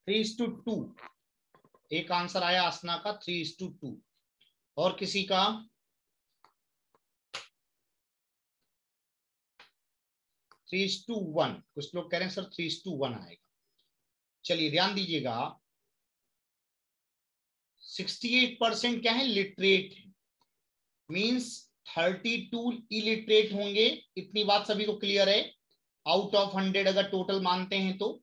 3:2। एक आंसर आया आसना का 3:2। और किसी का 3:1। कुछ लोग कह रहे हैं सर 3:1 आएगा। चलिए ध्यान दीजिएगा, 68% क्या है, लिटरेट है, मींस 32 इलिटरेट होंगे। इतनी बात सभी को क्लियर है? आउट ऑफ 100 अगर टोटल मानते हैं तो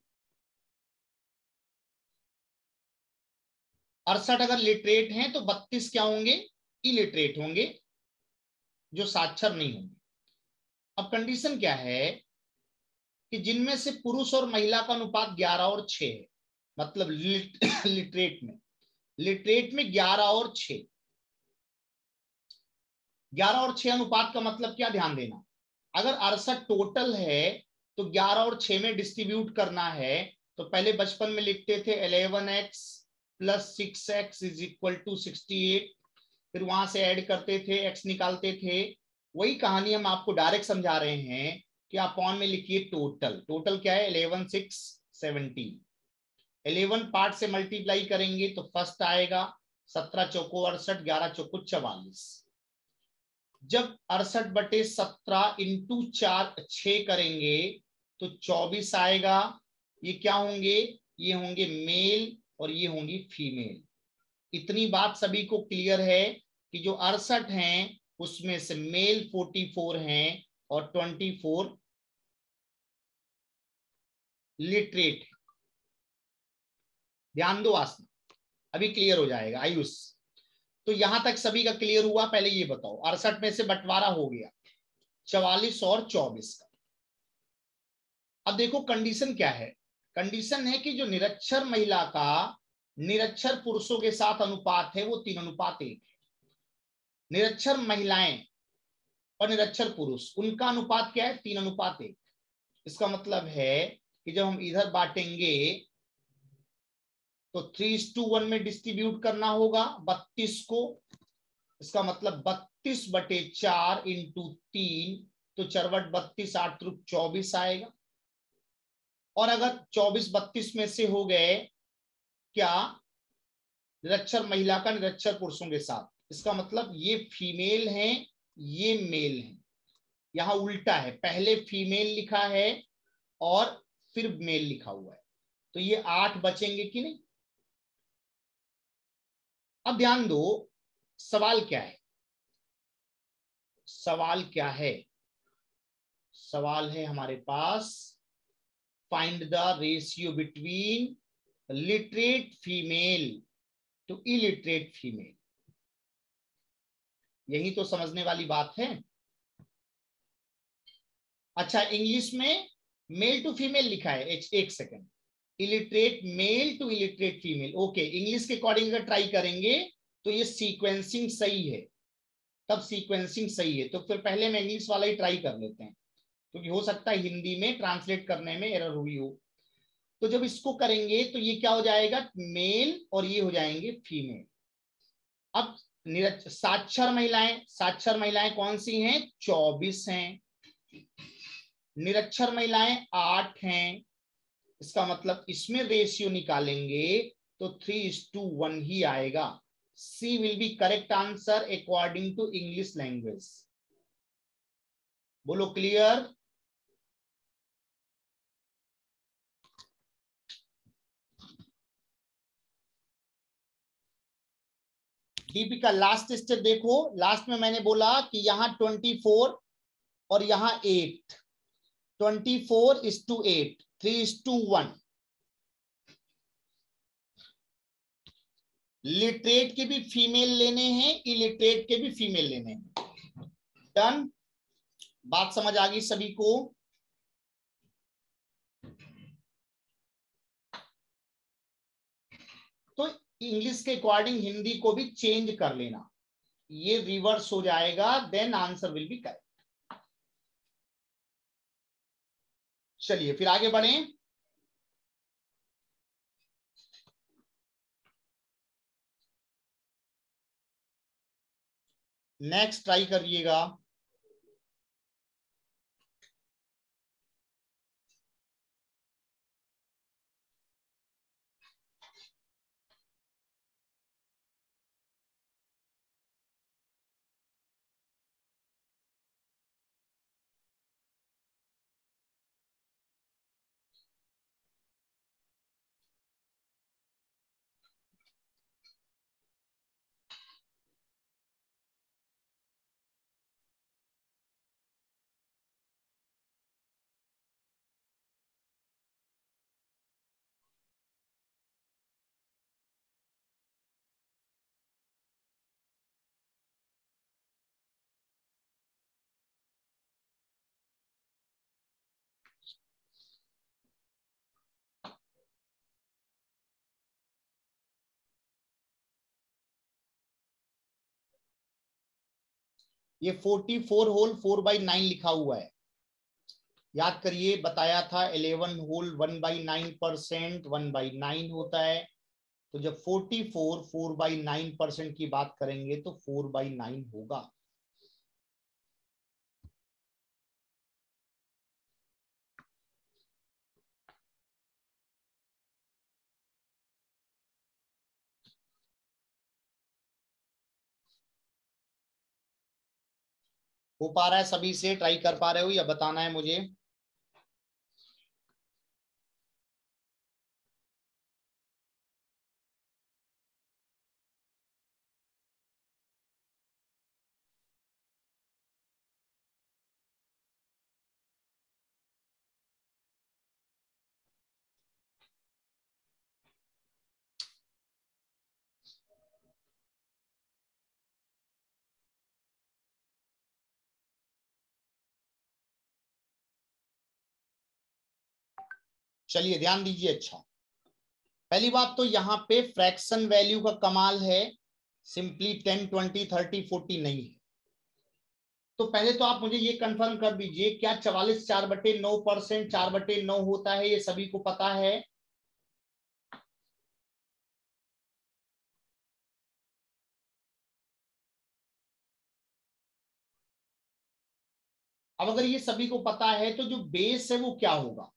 68 अगर लिटरेट हैं तो 32 क्या होंगे, इलिटरेट होंगे, जो साक्षर नहीं होंगे। अब कंडीशन क्या है कि जिनमें से पुरुष और महिला का अनुपात 11 और 6 है, मतलब लिटरेट में 11 और 6, 11 और 6 अनुपात का मतलब क्या, ध्यान देना, अगर 68 टोटल है तो 11 और 6 में डिस्ट्रीब्यूट करना है। तो पहले बचपन में लिखते थे 11x + 6x = 68, फिर वहां से ऐड करते थे, x निकालते थे। वही कहानी हम आपको डायरेक्ट समझा रहे हैं कि अपॉन में लिखिए टोटल। टोटल क्या है, 11 6 70। 11 पार्ट से मल्टीप्लाई करेंगे तो फर्स्ट आएगा 17 चौको 68, 11 चौको 44। जब 68/17 इंटू 6 करेंगे तो 24 आएगा। ये क्या होंगे, ये होंगे मेल और ये होंगी फीमेल। इतनी बात सभी को क्लियर है कि जो 68 हैं उसमें से मेल 44 हैं और 24 लिटरेट। ध्यान दो आसना, अभी क्लियर हो जाएगा आयुष। तो यहां तक सभी का क्लियर हुआ? पहले ये बताओ, 68 में से बंटवारा हो गया 44 और 24 का। अब देखो कंडीशन क्या है, कंडीशन है कि जो निरक्षर महिला का निरक्षर पुरुषों के साथ अनुपात है वो 3:1 है। निरक्षर महिलाएं और निरक्षर पुरुष, उनका अनुपात क्या है, 3:1। इसका मतलब है कि जब हम इधर बांटेंगे तो 3:1 में डिस्ट्रीब्यूट करना होगा 32 को। इसका मतलब 32/4 इंटू 3, तो 4/32, 8×3 = 24 आएगा। और अगर 24 32 में से हो गए क्या, निरक्षर महिला का निरक्षर पुरुषों के साथ, इसका मतलब ये फीमेल हैं ये मेल हैं। यहां उल्टा है, पहले फीमेल लिखा है और फिर मेल लिखा हुआ है, तो ये 8 बचेंगे कि नहीं। अब ध्यान दो, सवाल क्या है, सवाल क्या है, सवाल है हमारे पास find the ratio between literate female to illiterate female. यही तो समझने वाली बात है। अच्छा, इंग्लिश में मेल टू फीमेल लिखा है, एक second, illiterate male to illiterate female. Okay, English के अकॉर्डिंग अगर ट्राई करेंगे तो ये सीक्वेंसिंग सही है, तब सीक्वेंसिंग सही है, तो फिर पहले मैं इंग्लिश वाला ही ट्राई कर लेते हैं, क्योंकि हो सकता है हिंदी में ट्रांसलेट करने में एरर हुई हो। तो जब इसको करेंगे तो ये क्या हो जाएगा, मेल, और ये हो जाएंगे फीमेल। अब साक्षर महिलाएं कौन सी हैं, 24 हैं। निरक्षर महिलाएं 8 हैं। इसका मतलब इसमें रेशियो निकालेंगे तो 3:1 ही आएगा। C will be correct answer according to English language. बोलो क्लियर। दीपिका लास्ट स्टेप देखो, लास्ट में मैंने बोला कि यहां 24 और यहां 8, 24:8, 3:1। लिटरेट के भी फीमेल लेने हैं, इलिटरेट के भी फीमेल लेने हैं। डन, बात समझ आ गई सभी को। तो इंग्लिश के अकॉर्डिंग हिंदी को भी चेंज कर लेना, ये रिवर्स हो जाएगा, then answer will be correct. चलिए फिर आगे बढ़ें। नेक्स्ट ट्राई करिएगा। ये 44 होल 4/9 लिखा हुआ है, याद करिए बताया था 11 होल 1/9%, 1/9 होता है। तो जब 44 4/9% की बात करेंगे तो 4/9 होगा। हो पा रहा है सभी से? ट्राई कर पा रहे हो या बताना है मुझे? चलिए ध्यान दीजिए। अच्छा, पहली बात तो यहाँ पे फ्रैक्शन वैल्यू का कमाल है, सिंपली 10 20 30 40 नहीं है। तो पहले तो आप मुझे ये कंफर्म कर दीजिए, क्या 44 4/9% 4/9 होता है? ये सभी को पता है। अब अगर ये सभी को पता है तो जो बेस है वो क्या होगा?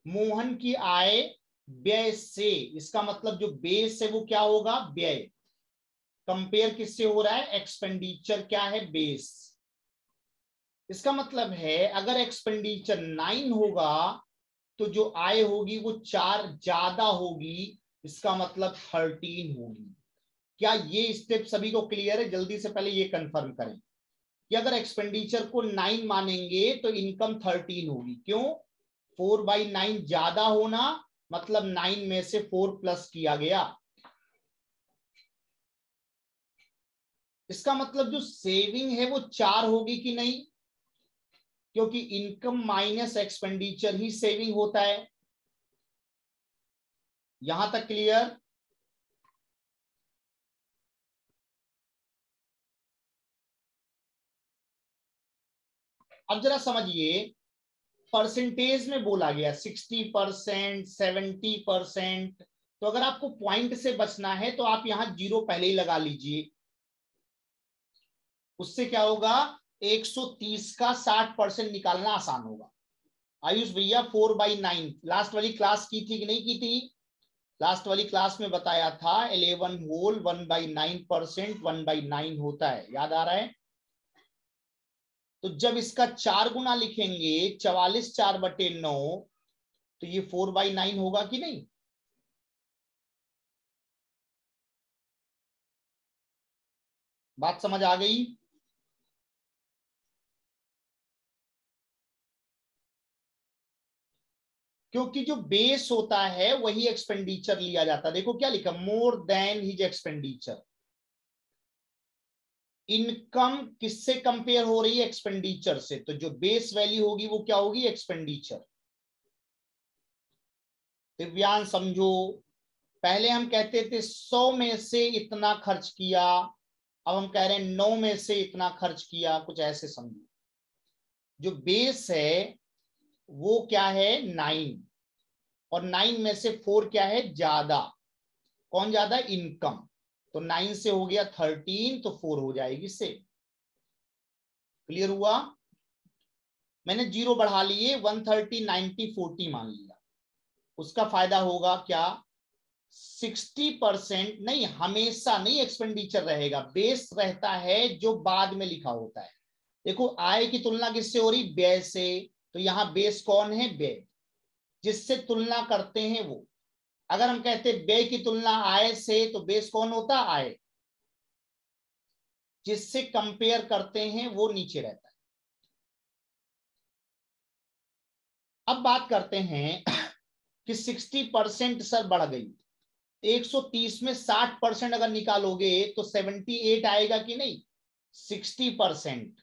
मोहन की आय व्यय से, इसका मतलब जो बेस है वो क्या होगा? व्यय। कंपेयर किससे हो रहा है? एक्सपेंडिचर क्या है? बेस। इसका मतलब है अगर एक्सपेंडिचर 9 होगा तो जो आय होगी वो 4 ज्यादा होगी, इसका मतलब 13 होगी। क्या ये स्टेप सभी को क्लियर है? जल्दी से पहले ये कंफर्म करें कि अगर एक्सपेंडिचर को 9 मानेंगे तो इनकम 13 होगी। क्यों? 4/9 ज्यादा होना मतलब 9 में से 4 प्लस किया गया। इसका मतलब जो सेविंग है वो 4 होगी कि नहीं? क्योंकि इनकम माइनस एक्सपेंडिचर ही सेविंग होता है। यहां तक क्लियर? अब जरा समझिए, परसेंटेज में बोला गया 60%, 70%। तो अगर आपको पॉइंट से बचना है तो आप यहां जीरो पहले ही लगा लीजिए। उससे क्या होगा? 130 का 60% निकालना आसान होगा। आयुष भैया 4/9 लास्ट वाली क्लास की थी कि नहीं की थी? लास्ट वाली क्लास में बताया था 11 होल 1/9%, 1/9 होता है, याद आ रहा है? तो जब इसका 4 गुना लिखेंगे 44 4/9, तो ये 4/9 होगा कि नहीं? बात समझ आ गई? क्योंकि जो बेस होता है वही एक्सपेंडिचर लिया जाता है। देखो क्या लिखा, more than his expenditure. Income किससे कंपेयर हो रही है? एक्सपेंडिचर से। तो जो बेस वैल्यू होगी वो क्या होगी? एक्सपेंडिचर। दिव्यांग समझो, पहले हम कहते थे 100 में से इतना खर्च किया, अब हम कह रहे हैं 9 में से इतना खर्च किया, कुछ ऐसे समझो। जो बेस है वो क्या है? 9। और 9 में से 4 क्या है? ज्यादा। कौन ज्यादा? इनकम। तो 9 से हो गया 13, तो 4 हो जाएगी से। क्लियर हुआ? मैंने जीरो बढ़ा लिए, 130 90 40 मान लिया। उसका फायदा होगा क्या? 60% नहीं, हमेशा नहीं एक्सपेंडिचर रहेगा, बेस रहता है जो बाद में लिखा होता है। देखो आय की तुलना किससे हो रही? व्यय से। तो यहां बेस कौन है? व्यय। जिससे तुलना करते हैं वो। अगर हम कहते व्यय की तुलना आय से तो बेस कौन होता? आय। जिससे कंपेयर करते हैं वो नीचे रहता है। अब बात करते हैं कि 60% सर बढ़ गई। 130 में 60% अगर निकालोगे तो 78 आएगा कि नहीं? 60%।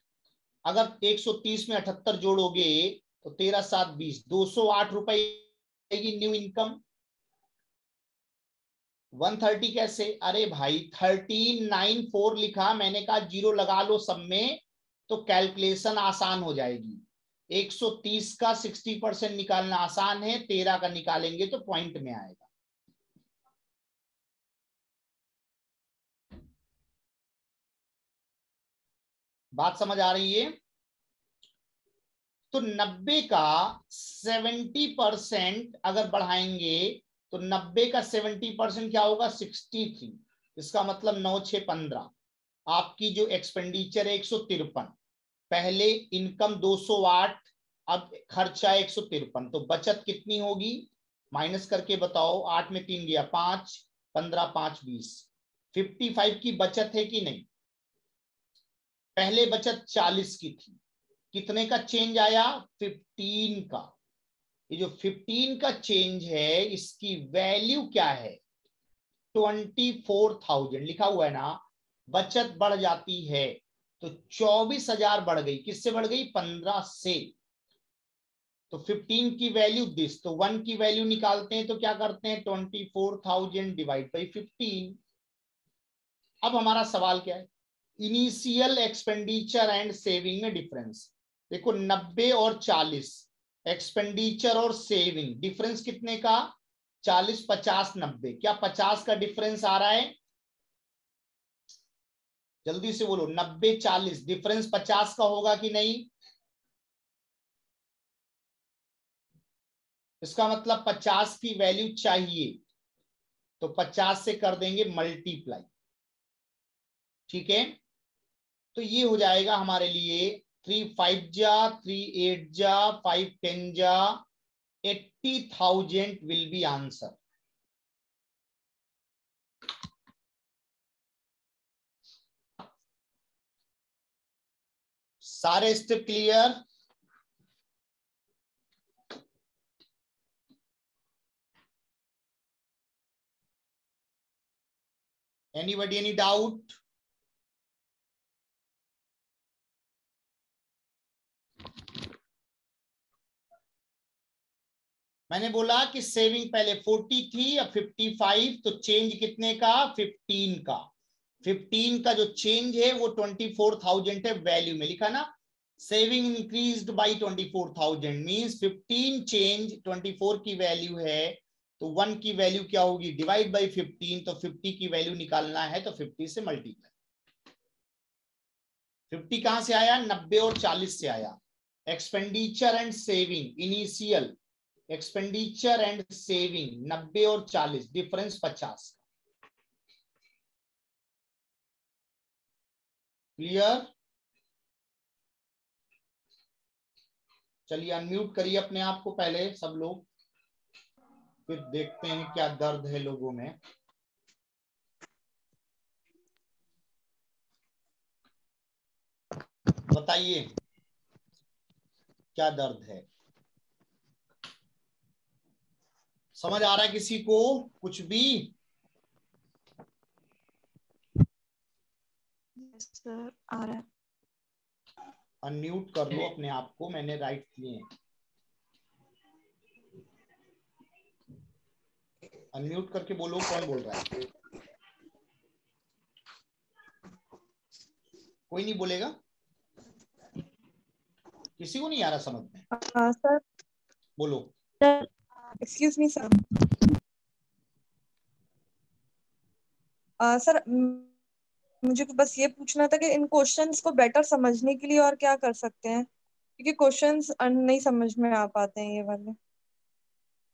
अगर 130 में 78 जोड़ोगे तो 13 7 20, 208 रुपए की न्यू इनकम। 130 कैसे? अरे भाई 1394 लिखा, मैंने कहा जीरो लगा लो सब में, तो कैलकुलेशन आसान हो जाएगी। 130 का 60% निकालना आसान है, 13 का निकालेंगे तो पॉइंट में आएगा। बात समझ आ रही है? तो 90 का 70% अगर बढ़ाएंगे तो 90 का 70% क्या होगा? 63। इसका मतलब 9 6 15। आपकी जो एक्सपेंडिचर है 153, पहले इनकम 208, अब खर्चा 153, तो बचत कितनी होगी? माइनस करके बताओ। 8 में 3 गया 5, 15 5 20, 55 की बचत है कि नहीं? पहले बचत 40 की थी, कितने का चेंज आया? 15 का। ये जो 15 का चेंज है इसकी वैल्यू क्या है? 24,000 लिखा हुआ है ना। बचत बढ़ जाती है तो 24,000 बढ़ गई। किससे बढ़ गई? 15 से। तो 15 की वैल्यू दिस, तो 1 की वैल्यू निकालते हैं तो क्या करते हैं? 24,000 डिवाइड बाई 15। अब हमारा सवाल क्या है? इनिशियल एक्सपेंडिचर एंड सेविंग में डिफरेंस देखो। 90 और 40 एक्सपेंडिचर और सेविंग डिफरेंस कितने का? 40 50 90। क्या 50 का डिफरेंस आ रहा है? जल्दी से बोलो। 90 40 डिफरेंस 50 का होगा कि नहीं? इसका मतलब 50 की वैल्यू चाहिए तो 50 से कर देंगे मल्टीप्लाई। ठीक है, तो ये हो जाएगा हमारे लिए 3 5 जा 3 8 जा 5 10 जा 80,000 विल बी आंसर। सारे step clear? Anybody any doubt? मैंने बोला कि सेविंग पहले 40 थी, अब 55, तो चेंज कितने का? 15 का। 15 का जो चेंज है वो 24,000 है, वैल्यू में लिखा ना। Saving increased by 24,000 means 15 change 24 की वैल्यू है, तो 1 की वैल्यू क्या होगी? Divide by 15। तो 50 की वैल्यू निकालना है तो 50 से मल्टीप्लाई। 50 कहां से आया? 90 और 40 से आया। Expenditure and saving, initial expenditure and saving 90 और 40, डिफरेंस 50। क्लियर? चलिए अनम्यूट करिए अपने आप को पहले सब लोग, फिर देखते हैं क्या दर्द है लोगों में। बताइए क्या दर्द है? समझ आ रहा है किसी को कुछ भी? सर आ रहा है। अनम्यूट कर लो अपने आप को, मैंने राइट किए हैं। अनम्यूट करके बोलो कौन बोल रहा है। कोई नहीं बोलेगा? किसी को नहीं आ रहा समझ में? सर बोलो। Excuse me sir. सर मुझे बस ये पूछना था कि इन क्वेश्चंस को बेटर समझने के लिए और क्या कर सकते हैं, क्योंकि क्वेश्चंस नहीं समझ में आ पाते हैं ये वाले।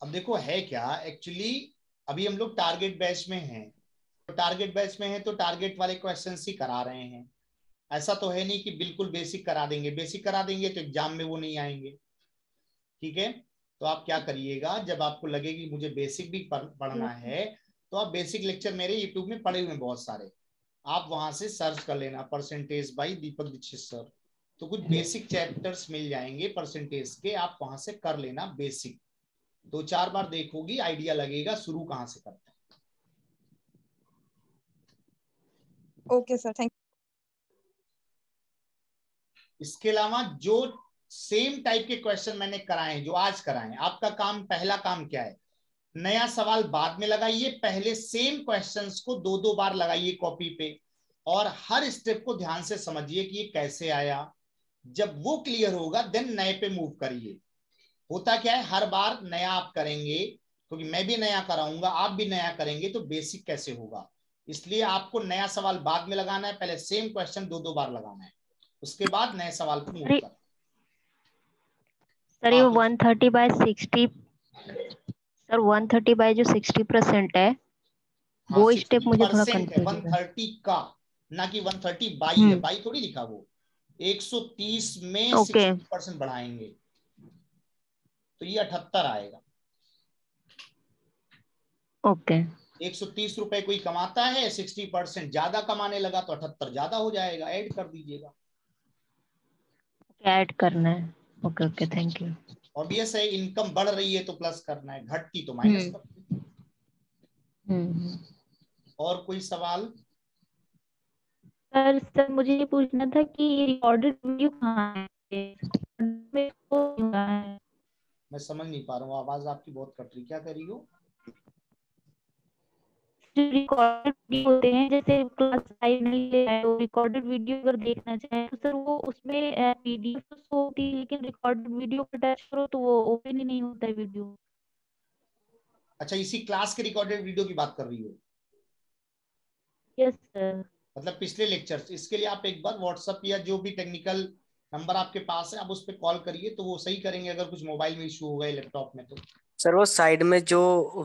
अब देखो है क्या एक्चुअली, अभी हम लोग टारगेट बैच में हैं, तो टारगेट बैच में है तो टारगेट वाले क्वेश्चंस ही करा रहे हैं। ऐसा तो है नहीं कि बिल्कुल बेसिक करा देंगे। बेसिक करा देंगे तो एग्जाम में वो नहीं आएंगे। ठीक है, तो आप क्या करिएगा, जब आपको लगे कि मुझे बेसिक भी पढ़ना है, तो आप बेसिक लेक्चर मेरे यूट्यूब में पढ़े हुए हैं बहुत सारे, आप वहां से सर्च कर लेना percentage by Deepak Dixit sir. तो कुछ बेसिक चैप्टर्स मिल जाएंगे परसेंटेज के, आप वहां से कर लेना बेसिक। 2 4 बार देखोगी आइडिया लगेगा शुरू कहां से करते हैं। ओके सर, थैंक इसके अलावा जो सेम टाइप के क्वेश्चन मैंने कराए जो आज कराए, आपका काम, पहला काम क्या है? नया सवाल बाद में लगाइए, पहले सेम क्वेश्चंस को 2 2 बार लगाइए कॉपी पे, और हर स्टेप को ध्यान से समझिए कि ये कैसे आया, जब वो क्लियर होगा देन नए पे मूव करिए। होता क्या है, हर बार नया आप करेंगे, क्योंकि मैं भी नया कराऊंगा, आप भी नया करेंगे, तो बेसिक कैसे होगा। इसलिए आपको नया सवाल बाद में लगाना है, पहले सेम क्वेश्चन दो दो बार लगाना है, उसके बाद नए सवाल पे मूव करना। सर ये 130/60 सर 130/60% है, हाँ, वो स्टेप मुझे थोड़ा 60% है कंफ्यूज है। 130 का, ना कि 130 बाई है, बाई थोड़ी लिखा वो। 130 में ओके 60% बढ़ाएंगे तो ये 78 आएगा। ओके 130 रुपए कोई कमाता है, 60% ज्यादा कमाने लगा तो 78 ज्यादा हो जाएगा, ऐड कर दीजिएगा। ऐड करना है। Okay okay thank you. Obvious है, इनकम बढ़ रही है तो प्लस करना है, घटती तो माइनस हम्म करना है। हम्म। और कोई सवाल? सर सर मुझे ये पूछना था कि रिकॉर्डेड वीडियो कहाँ है? मेरे को नहीं मिला है। मैं समझ नहीं पा रहा हूँ, आवाज आपकी बहुत कट रही, क्या कह रही हो? जो रिकॉर्डेड वीडियो होते हैं, जैसे क्लास 5 नहीं ले रहा है तो रिकॉर्डेड वीडियो अगर देखना चाहे तो सर वो उसमें पीडीएफ तो शो होती है, लेकिन रिकॉर्डेड वीडियो पर टच करो तो वो ओपन ही नहीं होता है वीडियो। अच्छा, इसी क्लास के रिकॉर्डेड वीडियो की बात कर रही हो? Yes sir. मतलब पिछले लेक्चर्स, इसके लिए आप एक बार व्हाट्सएप या जो भी टेक्निकल नंबर आपके पास है आप उस पर कॉल करिए, तो वो सही करेंगे अगर कुछ मोबाइल में इशू होगा लैपटॉप में तो। सर वो साइड में जो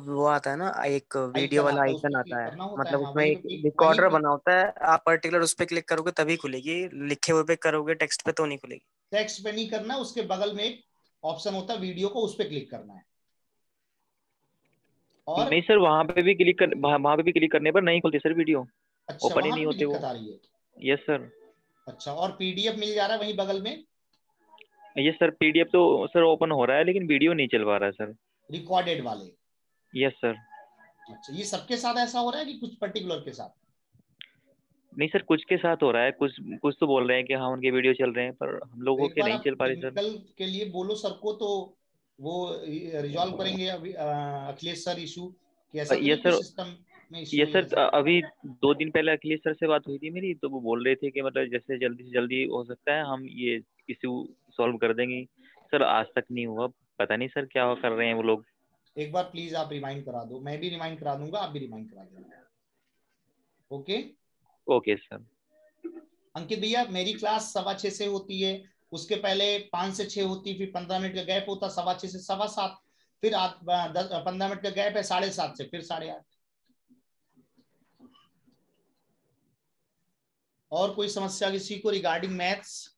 वो आता है ना, एक वीडियो आइकन वाला आता है, उस आइकन पर आता क्लिक है, करना होता है, मतलब हाँ उसमें वहीं पे एक क्लिक, रिकॉर्डर बना होता है, आप पर्टिकुलर उस पे क्लिक करोगे तभी खुलेगी, लिखे हुए पे करोगे टेक्स्ट पे तो नहीं खुलेगी। टेक्स्ट पे नहीं करना, उसके बगल में एक ऑप्शन होता है वीडियो को, उस पर क्लिक करना है। और नहीं सर, वहां पे भी क्लिक करने पर नहीं खुलती सर वीडियो, अच्छा, ओपन ही वहां नहीं पे भी होते दिक्कत वो। आ रही है? Yes sir. अच्छा, और पीडीएफ मिल जा रहा है वहीं बगल में? यस सर, पीडीएफ तो सर ओपन हो रहा है लेकिन वीडियो नहीं चल पा रहा है सर। रिकॉर्डेड वाले? Yes sir. अच्छा, ये सबके साथ ऐसा हो रहा है कि कुछ पर्टिकुलर के साथ? नहीं सर, कुछ के साथ हो रहा है, कुछ कुछ तो बोल रहे हैं कि हाँ उनके वीडियो चल रहे हैं, पर हम तो लोगों एक के बार नहीं आप चल पा रहे सर। टेक्निकल के लिए बोलो सर को, तो वो रिजॉल्व करेंगे अभी अखिलेश सर इशू, कि ऐसा तो यस नहीं कि सर। सिस्टम में इशू यस है सर, ऐसा। अभी 2 दिन पहले अखिलेश सर से बात हुई थी मेरी, तो वो बोल रहे थे कि मतलब जैसे जल्दी से जल्दी हो सकता है हम ये इशू सॉल्व कर देंगे। सर आज तक नहीं हुआ, पता नहीं सर क्या कर रहे हैं वो लोग। एक बार प्लीज आप रिमाइंड करा दो, मैं भी रिमाइंड करा दूंगा, आप भी रिमाइंड करा देना। Okay okay sir. अंकित भैया, मेरी क्लास 6:15 से होती है, उसके पहले 5 से 6 होती, फिर 15 मिनट का गैप होता, 6:15 से 7:15, फिर 15 मिनट का गैप है 7:30 से फिर 8:30। और कोई समस्या किसी को रिगार्डिंग मैथ्स?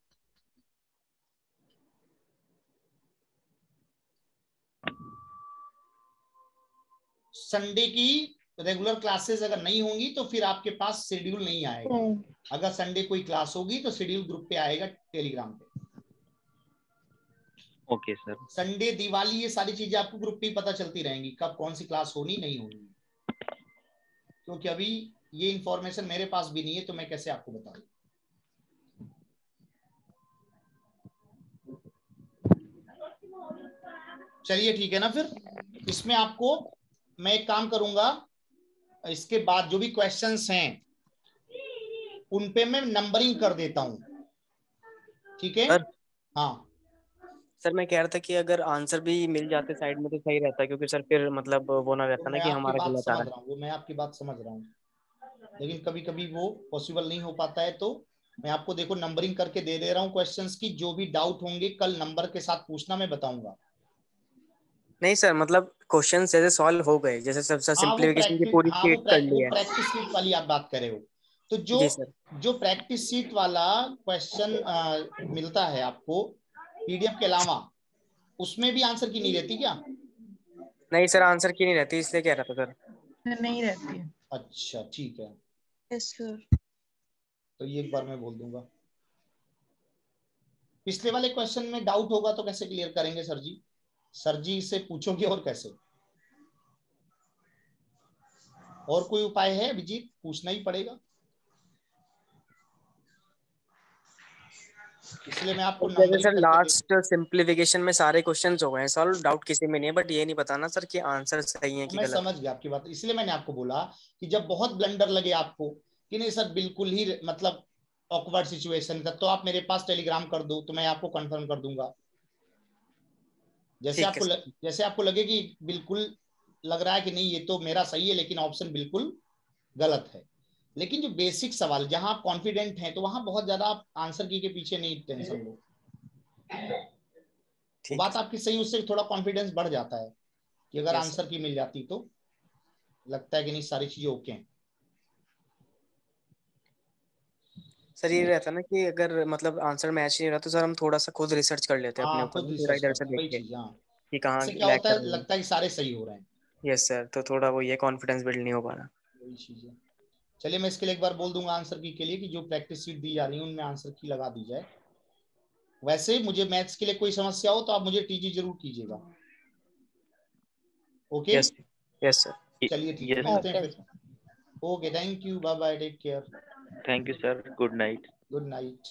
संडे की रेगुलर क्लासेस अगर नहीं होंगी तो फिर आपके पास शेड्यूल नहीं आएगा। अगर संडे कोई क्लास होगी तो शेड्यूल ग्रुप पे आएगा, टेलीग्राम पे। Okay sir. संडे, दिवाली, ये सारी चीजें आपको ग्रुप पे ही पता चलती रहेंगी कब कौन सी क्लास होनी नहीं होनी, क्योंकि अभी ये इंफॉर्मेशन मेरे पास भी नहीं है, तो मैं कैसे आपको बता दूं। चलिए ठीक है ना, फिर इसमें आपको मैं एक काम करूंगा, इसके बाद जो भी क्वेश्चंस हैं उन पे मैं नंबरिंग कर देता हूं, ठीक है? सर हाँ सर मैं कह रहा था कि अगर आंसर भी मिल जाते साइड में तो सही रहता, क्योंकि सर फिर मतलब वो ना तो रहता ना मैं कि आपकी हमारा बात गलत आ समझ रहा रहा हूँ, वो मैं आपकी बात समझ रहा हूँ, लेकिन कभी कभी वो पॉसिबल नहीं हो पाता है, तो मैं आपको देखो नंबरिंग करके दे दे रहा हूँ क्वेश्चंस की, जो भी डाउट होंगे कल नंबर के साथ पूछना, मैं बताऊंगा। नहीं सर, मतलब क्वेश्चन जैसे सॉल्व हो गए, जैसे सब हाँ वो सिंप्लीफिकेशन की प्रैक्टिस, पूरी हाँ चीज कर ली वो है। प्रैक्टिस शीट वाली आप बात कर रहे हो, तो जो जी सर। जो प्रैक्टिस शीट वाला क्वेश्चन मिलता है आपको पीडीएफ के अलावा, उसमें भी आंसर की नहीं रहती क्या? नहीं सर, आंसर की नहीं रहती, इसलिए कह रहा था सर। नहीं रहती है। अच्छा ठीक है, यस सर। तो ये एक बार मैं बोल दूंगा। पिछले वाले क्वेश्चन में डाउट होगा तो कैसे क्लियर करेंगे सर जी? सर जी से पूछोगे और कैसे? और कोई उपाय है अभिजीत? पूछना ही पड़ेगा, इसलिए मैं आपको जैसे नंबरिंग सर करके दे। लास्ट सिंप्लीफिकेशन में सारे क्वेश्चंस हो गए हैं सॉल्व, डाउट किसी में नहीं है, बट ये नहीं बताना सर कि आंसर सही है कि मैं गलत समझ गया आपकी बात, इसलिए मैंने आपको बोला कि जब बहुत ब्लंडर लगे आपको कि नहीं सर बिल्कुल ही मतलब ऑकवर्ड सिचुएशन का, तो आप मेरे पास टेलीग्राम कर दो, तो मैं आपको कंफर्म कर दूंगा। जैसे ठीक है आपको जैसे आपको लगे कि बिल्कुल लग रहा है कि नहीं ये तो मेरा सही है लेकिन ऑप्शन बिल्कुल गलत है, लेकिन जो बेसिक सवाल जहां आप कॉन्फिडेंट हैं तो वहां बहुत ज्यादा आप आंसर की के पीछे नहीं टेंशन लो। वो बात आपकी सही, उससे थोड़ा कॉन्फिडेंस बढ़ जाता है कि अगर आंसर की मिल जाती तो लगता है कि नहीं सारी चीजें ओके हैं। सर ये रहता है ना कि अगर मतलब आंसर मैच नहीं हो रहा तो सर हम थोड़ा सा खुद रिसर्च कर लेते हैं अपने हाँ ऊपर, खुद थोड़ा रिसर्च इधर से करते हैं, देख वही के चीज। हाँ कि कहाँ इससे क्या लैग होता कर है, रहे हैं। लगता है कि सारे सही हो रहे हैं। यस सर, तो थोड़ा वो ये कॉन्फिडेंस बिल्ड नहीं हो पा रहा। वही चीज है। चलिए मैं इसके लिए एक बार बोल दूंगा आंसर की के लिए कि जो प्रैक्टिस शीट दी जा रही है उनमें आंसर की लगा दी जाए। वैसे मुझे मैथ्स के लिए कोई समस्या हो तो आप मुझे टीजी जरूर कीजिएगा। Okay yes yes sir. चलिए ठीक है, यस मिलते सर, हैं फिर। Okay thank you, bye bye, take care, thank you sir, good night. Good night.